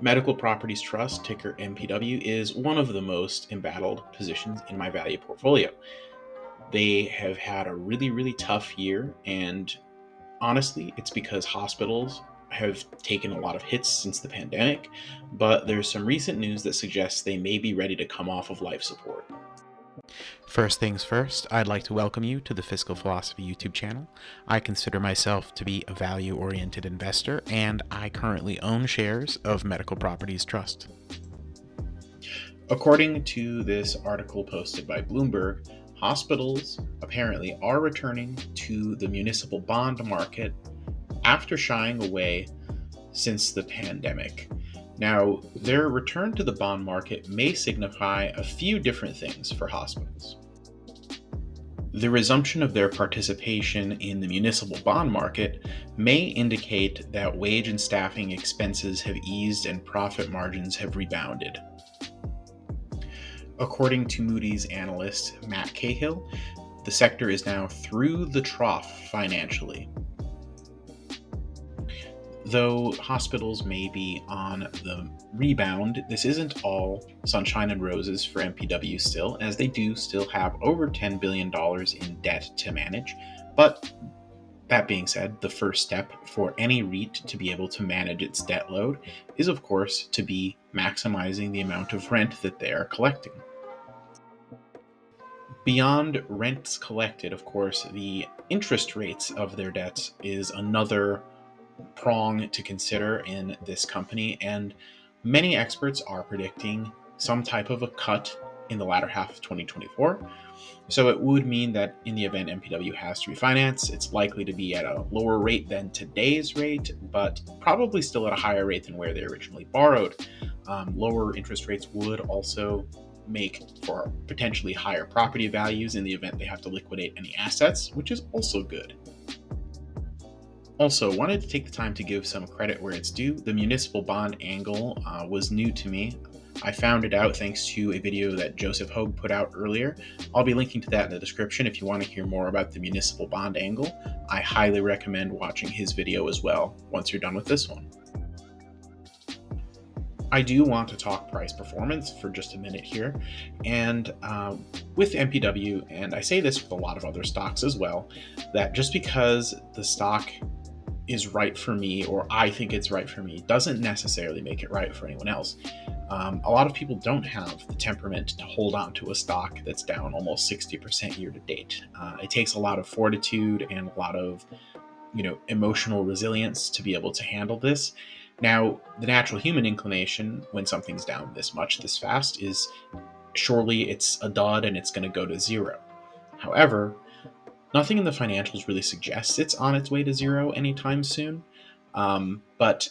Medical Properties Trust, ticker MPW, is one of the most embattled positions in my value portfolio. They have had a really tough year, and honestly, it's because hospitals have taken a lot of hits since the pandemic, but there's some recent news that suggests they may be ready to come off of life support. First things first, I'd like to welcome you to the Fiscal Philosophy YouTube channel. I consider myself to be a value-oriented investor, and I currently own shares of Medical Properties Trust. According to this article posted by Bloomberg, hospitals apparently are returning to the municipal bond market after shying away since the pandemic. Now, their return to the bond market may signify a few different things for hospitals. The resumption of their participation in the municipal bond market may indicate that wage and staffing expenses have eased and profit margins have rebounded. According to Moody's analyst Matt Cahill, the sector is now through the trough financially. Though hospitals may be on the rebound, this isn't all sunshine and roses for MPW still, as they do still have over $10 billion in debt to manage. But that being said, the first step for any REIT to be able to manage its debt load is, of course, to be maximizing the amount of rent that they are collecting. Beyond rents collected, of course, the interest rates of their debts is another prong to consider in this company, and many experts are predicting some type of a cut in the latter half of 2024. So it would mean that in the event MPW has to refinance, it's likely to be at a lower rate than today's rate, but probably still at a higher rate than where they originally borrowed. Lower interest rates would also make for potentially higher property values in the event they have to liquidate any assets, which is also good. Also, wanted to take the time to give some credit where it's due. The municipal bond angle was new to me. I found it out thanks to a video that Joseph Hogue put out earlier. I'll be linking to that in the description if you want to hear more about the municipal bond angle. I highly recommend watching his video as well once you're done with this one. I do want to talk price performance for just a minute here, and with MPW, and I say this with a lot of other stocks as well, that just because the stock is right for me, or I think it's right for me, doesn't necessarily make it right for anyone else. A lot of people don't have the temperament to hold on to a stock that's down almost 60% year to date. It takes a lot of fortitude and a lot of, emotional resilience to be able to handle this. Now, the natural human inclination when something's down this much, this fast, is surely it's a dud and it's going to go to zero. However, nothing in the financials really suggests it's on its way to zero anytime soon, but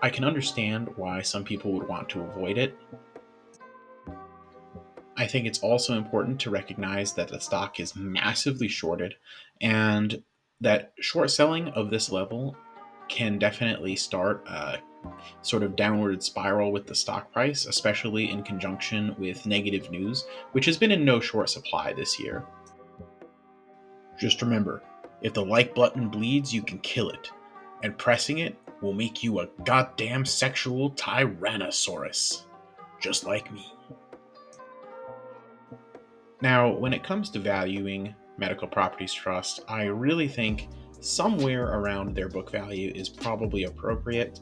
I can understand why some people would want to avoid it. I think it's also important to recognize that the stock is massively shorted, and that short selling of this level can definitely start a sort of downward spiral with the stock price, especially in conjunction with negative news, which has been in no short supply this year. Just remember, if the like button bleeds, you can kill it, and pressing it will make you a goddamn sexual tyrannosaurus, just like me. Now, when it comes to valuing Medical Properties Trust, I really think somewhere around their book value is probably appropriate.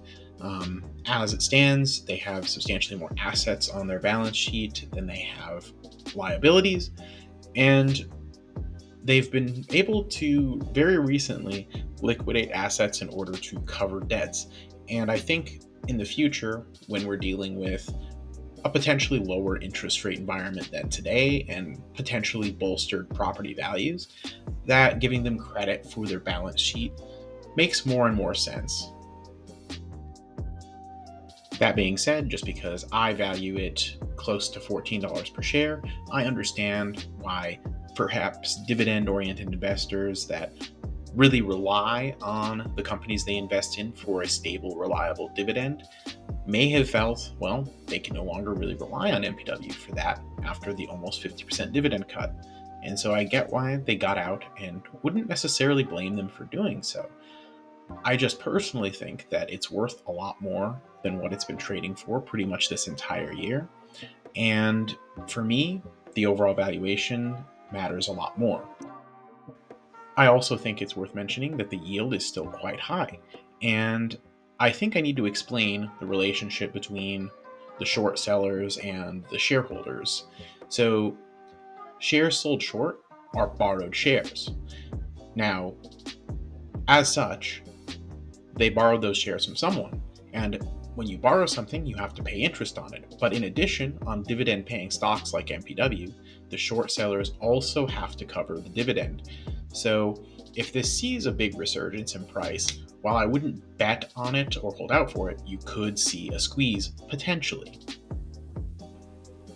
As it stands, they have substantially more assets on their balance sheet than they have liabilities, and they've been able to very recently liquidate assets in order to cover debts. And I think in the future, when we're dealing with a potentially lower interest rate environment than today and potentially bolstered property values, that giving them credit for their balance sheet makes more and more sense. That being said, just because I value it close to $14 per share, I understand why perhaps dividend-oriented investors that really rely on the companies they invest in for a stable, reliable dividend may have felt, well, they can no longer really rely on MPW for that after the almost 50% dividend cut. And so I get why they got out and wouldn't necessarily blame them for doing so. I just personally think that it's worth a lot more than what it's been trading for pretty much this entire year. And for me, the overall valuation matters a lot more. I also think it's worth mentioning that the yield is still quite high. And I think I need to explain the relationship between the short sellers and the shareholders. So, shares sold short are borrowed shares. Now, as such, they borrowed those shares from someone. And when you borrow something, you have to pay interest on it. But in addition, on dividend paying stocks like MPW, the short sellers also have to cover the dividend. So if this sees a big resurgence in price, while I wouldn't bet on it or hold out for it, you could see a squeeze potentially.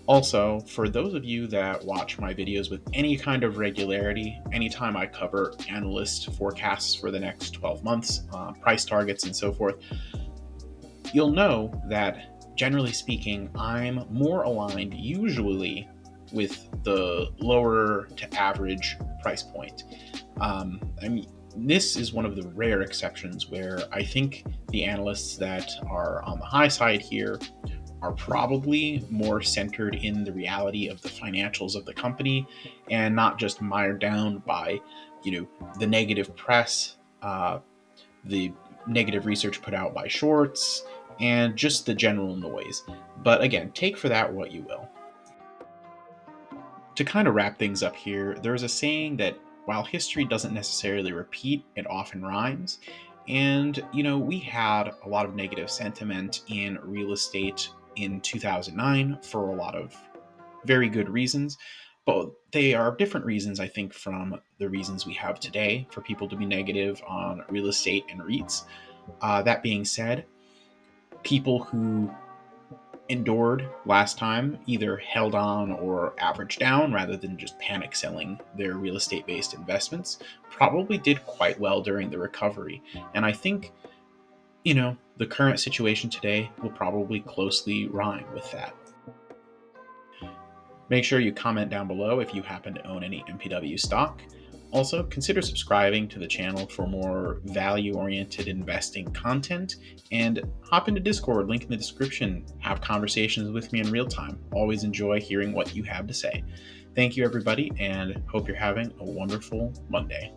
Also, for those of you that watch my videos with any kind of regularity, anytime I cover analyst forecasts for the next 12 months, price targets, and so forth, you'll know that generally speaking, I'm more aligned usually with the lower to average price point. I mean, this is one of the rare exceptions where I think the analysts that are on the high side here are probably more centered in the reality of the financials of the company and not just mired down by, the negative press, the negative research put out by shorts, and just the general noise. But again, take for that what you will. To kind of wrap things up here, there's a saying that while history doesn't necessarily repeat, it often rhymes. And, we had a lot of negative sentiment in real estate in 2009 for a lot of very good reasons. But they are different reasons, I think, from the reasons we have today for people to be negative on real estate and REITs. That being said, people who endured last time either held on or averaged down rather than just panic selling their real estate based investments probably did quite well during the recovery. And I think, the current situation today will probably closely rhyme with that. Make sure you comment down below if you happen to own any MPW stock. Also, consider subscribing to the channel for more value-oriented investing content, and hop into Discord, link in the description. Have conversations with me in real time. Always enjoy hearing what you have to say. Thank you, everybody, and hope you're having a wonderful Monday.